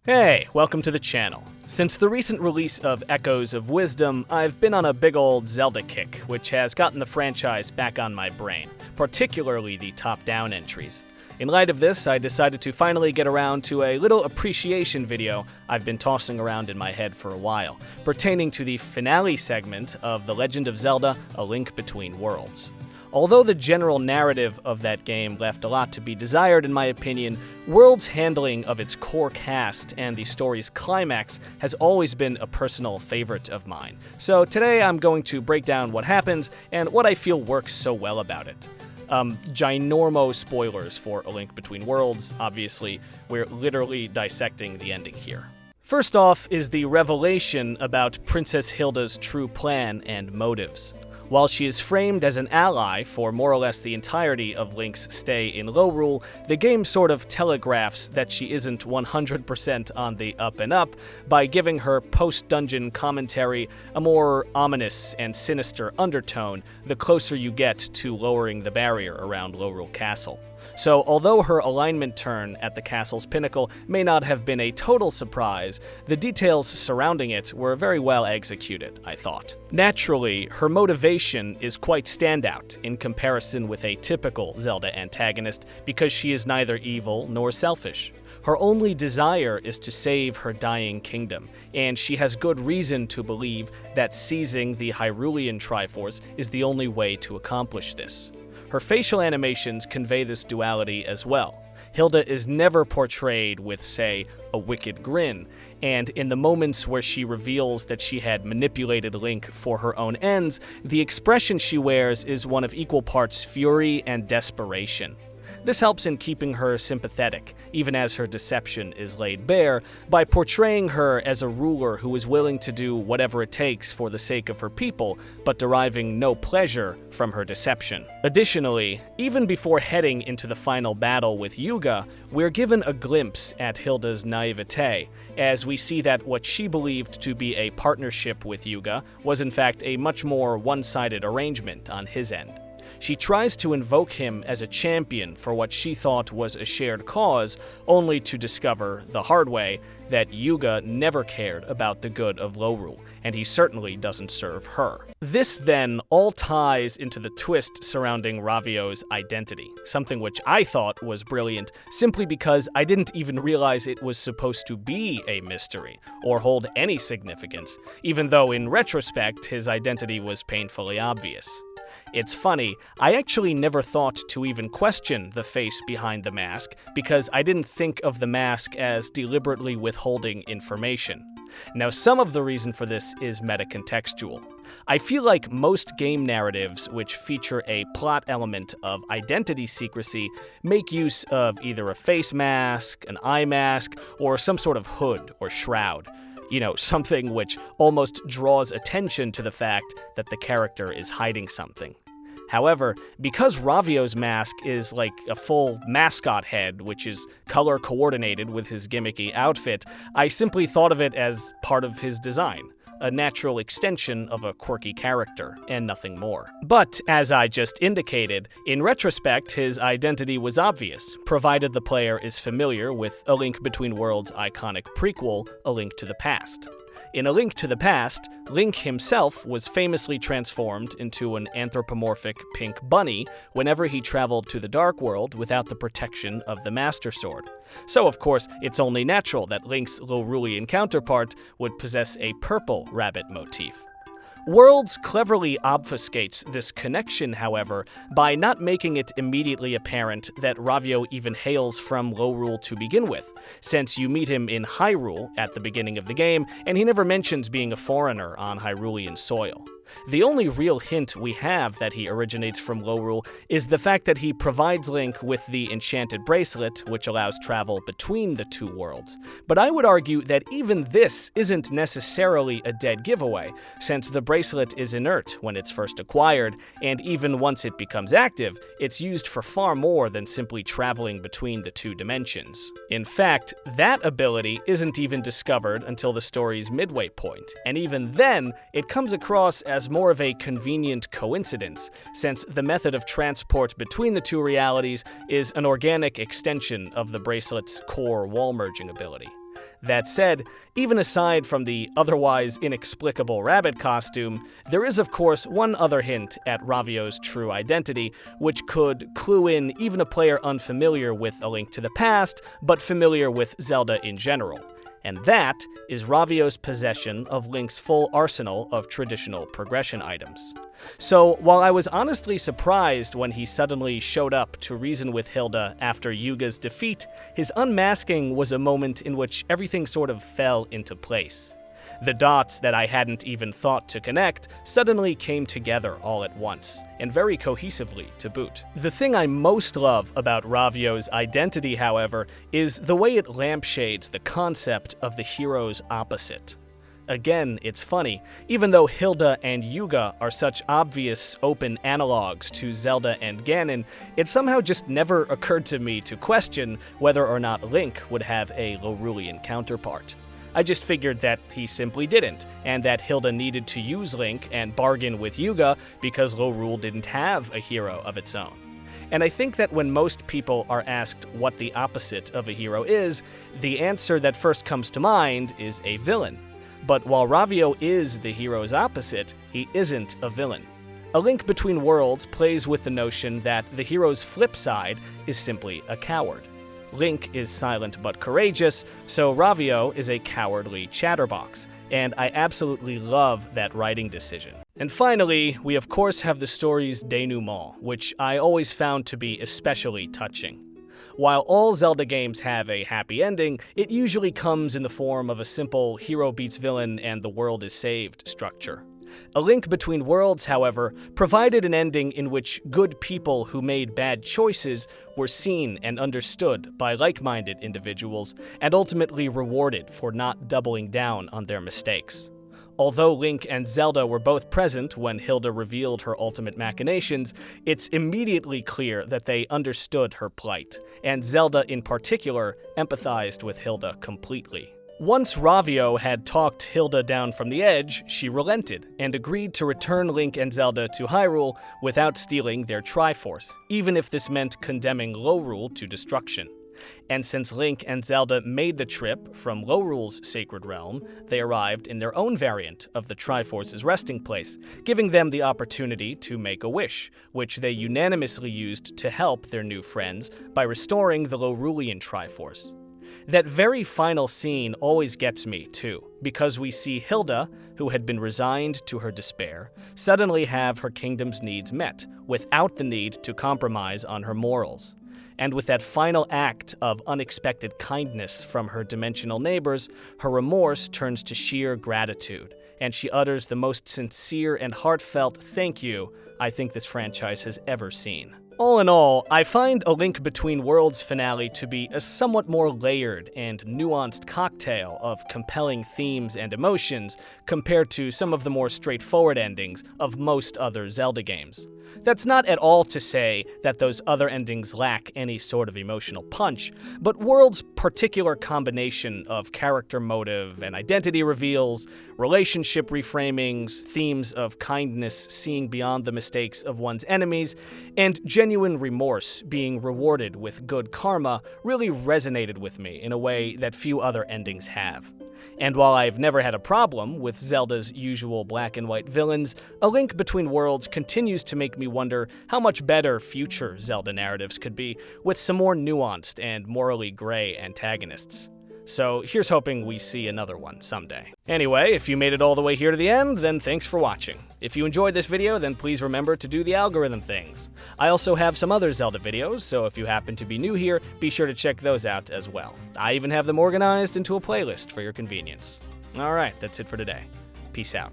Hey, welcome to the channel. Since the recent release of Echoes of Wisdom, I've been on a big old Zelda kick, which has gotten the franchise back on my brain, particularly the top-down entries. In light of this, I decided to finally get around to a little appreciation video I've been tossing around in my head for a while, pertaining to the finale segment of The Legend of Zelda: A Link Between Worlds. Although the general narrative of that game left a lot to be desired in my opinion, World's handling of its core cast and the story's climax has always been a personal favorite of mine. So today I'm going to break down what happens and what I feel works so well about it. Ginormo spoilers for A Link Between Worlds, obviously. We're literally dissecting the ending here. First off is the revelation about Princess Hilda's true plan and motives. While she is framed as an ally for more or less the entirety of Link's stay in Lorule, the game sort of telegraphs that she isn't 100% on the up and up by giving her post-dungeon commentary a more ominous and sinister undertone the closer you get to lowering the barrier around Lorule Castle. So, although her alignment turn at the castle's pinnacle may not have been a total surprise, the details surrounding it were very well executed, I thought. Naturally, her motivation is quite standout in comparison with a typical Zelda antagonist because she is neither evil nor selfish. Her only desire is to save her dying kingdom, and she has good reason to believe that seizing the Hyrulean Triforce is the only way to accomplish this. Her facial animations convey this duality as well. Hilda is never portrayed with, say, a wicked grin, and in the moments where she reveals that she had manipulated Link for her own ends, the expression she wears is one of equal parts fury and desperation. This helps in keeping her sympathetic, even as her deception is laid bare, by portraying her as a ruler who is willing to do whatever it takes for the sake of her people, but deriving no pleasure from her deception. Additionally, even before heading into the final battle with Yuga, we're given a glimpse at Hilda's naivete, as we see that what she believed to be a partnership with Yuga was in fact a much more one-sided arrangement on his end. She tries to invoke him as a champion for what she thought was a shared cause, only to discover, the hard way, that Yuga never cared about the good of Lorule, and he certainly doesn't serve her. This, then, all ties into the twist surrounding Ravio's identity, something which I thought was brilliant simply because I didn't even realize it was supposed to be a mystery, or hold any significance, even though in retrospect his identity was painfully obvious. It's funny, I actually never thought to even question the face behind the mask because I didn't think of the mask as deliberately withholding information. Now, some of the reason for this is meta-contextual. I feel like most game narratives which feature a plot element of identity secrecy make use of either a face mask, an eye mask, or some sort of hood or shroud. You know, something which almost draws attention to the fact that the character is hiding something. However, because Ravio's mask is like a full mascot head, which is color coordinated with his gimmicky outfit, I simply thought of it as part of his design, a natural extension of a quirky character, and nothing more. But, as I just indicated, in retrospect, his identity was obvious, provided the player is familiar with A Link Between Worlds' iconic prequel, A Link to the Past. In A Link to the Past, Link himself was famously transformed into an anthropomorphic pink bunny whenever he traveled to the Dark World without the protection of the Master Sword. So, of course, it's only natural that Link's Lorulean counterpart would possess a purple rabbit motif. Worlds cleverly obfuscates this connection, however, by not making it immediately apparent that Ravio even hails from Lorule to begin with, since you meet him in Hyrule at the beginning of the game, and he never mentions being a foreigner on Hyrulean soil. The only real hint we have that he originates from Lorule is the fact that he provides Link with the enchanted bracelet, which allows travel between the two worlds. But I would argue that even this isn't necessarily a dead giveaway, since the bracelet is inert when it's first acquired, and even once it becomes active, it's used for far more than simply traveling between the two dimensions. In fact, that ability isn't even discovered until the story's midway point, and even then, it comes across as more of a convenient coincidence, since the method of transport between the two realities is an organic extension of the bracelet's core wall-merging ability. That said, even aside from the otherwise inexplicable rabbit costume, there is of course one other hint at Ravio's true identity, which could clue in even a player unfamiliar with A Link to the Past, but familiar with Zelda in general. And that is Ravio's possession of Link's full arsenal of traditional progression items. So, while I was honestly surprised when he suddenly showed up to reason with Hilda after Yuga's defeat, his unmasking was a moment in which everything sort of fell into place. The dots that I hadn't even thought to connect suddenly came together all at once, and very cohesively to boot. The thing I most love about Ravio's identity, however, is the way it lampshades the concept of the hero's opposite. Again, it's funny, even though Hilda and Yuga are such obvious open analogs to Zelda and Ganon, it somehow just never occurred to me to question whether or not Link would have a Lorulean counterpart. I just figured that he simply didn't, and that Hilda needed to use Link and bargain with Yuga because Lorule didn't have a hero of its own. And I think that when most people are asked what the opposite of a hero is, the answer that first comes to mind is a villain. But while Ravio is the hero's opposite, he isn't a villain. A Link Between Worlds plays with the notion that the hero's flip side is simply a coward. Link is silent but courageous, so Ravio is a cowardly chatterbox, and I absolutely love that writing decision. And finally, we of course have the story's denouement, which I always found to be especially touching. While all Zelda games have a happy ending, it usually comes in the form of a simple hero beats villain and the world is saved structure. A Link Between Worlds, however, provided an ending in which good people who made bad choices were seen and understood by like-minded individuals, and ultimately rewarded for not doubling down on their mistakes. Although Link and Zelda were both present when Hilda revealed her ultimate machinations, it's immediately clear that they understood her plight, and Zelda in particular empathized with Hilda completely. Once Ravio had talked Hilda down from the edge, she relented and agreed to return Link and Zelda to Hyrule without stealing their Triforce, even if this meant condemning Lorule to destruction. And since Link and Zelda made the trip from Lorule's sacred realm, they arrived in their own variant of the Triforce's resting place, giving them the opportunity to make a wish, which they unanimously used to help their new friends by restoring the Lorulean Triforce. That very final scene always gets me, too, because we see Hilda, who had been resigned to her despair, suddenly have her kingdom's needs met, without the need to compromise on her morals. And with that final act of unexpected kindness from her dimensional neighbors, her remorse turns to sheer gratitude, and she utters the most sincere and heartfelt thank you I think this franchise has ever seen. All in all, I find A Link Between Worlds finale to be a somewhat more layered and nuanced cocktail of compelling themes and emotions compared to some of the more straightforward endings of most other Zelda games. That's not at all to say that those other endings lack any sort of emotional punch, but World's particular combination of character motive and identity reveals, relationship reframings, themes of kindness seeing beyond the mistakes of one's enemies, and genuine remorse being rewarded with good karma really resonated with me in a way that few other endings have. And while I've never had a problem with Zelda's usual black and white villains, A Link Between Worlds continues to make me wonder how much better future Zelda narratives could be with some more nuanced and morally gray antagonists. So here's hoping we see another one someday. Anyway, if you made it all the way here to the end, then thanks for watching. If you enjoyed this video, then please remember to do the algorithm things. I also have some other Zelda videos, so if you happen to be new here, be sure to check those out as well. I even have them organized into a playlist for your convenience. Alright, that's it for today. Peace out.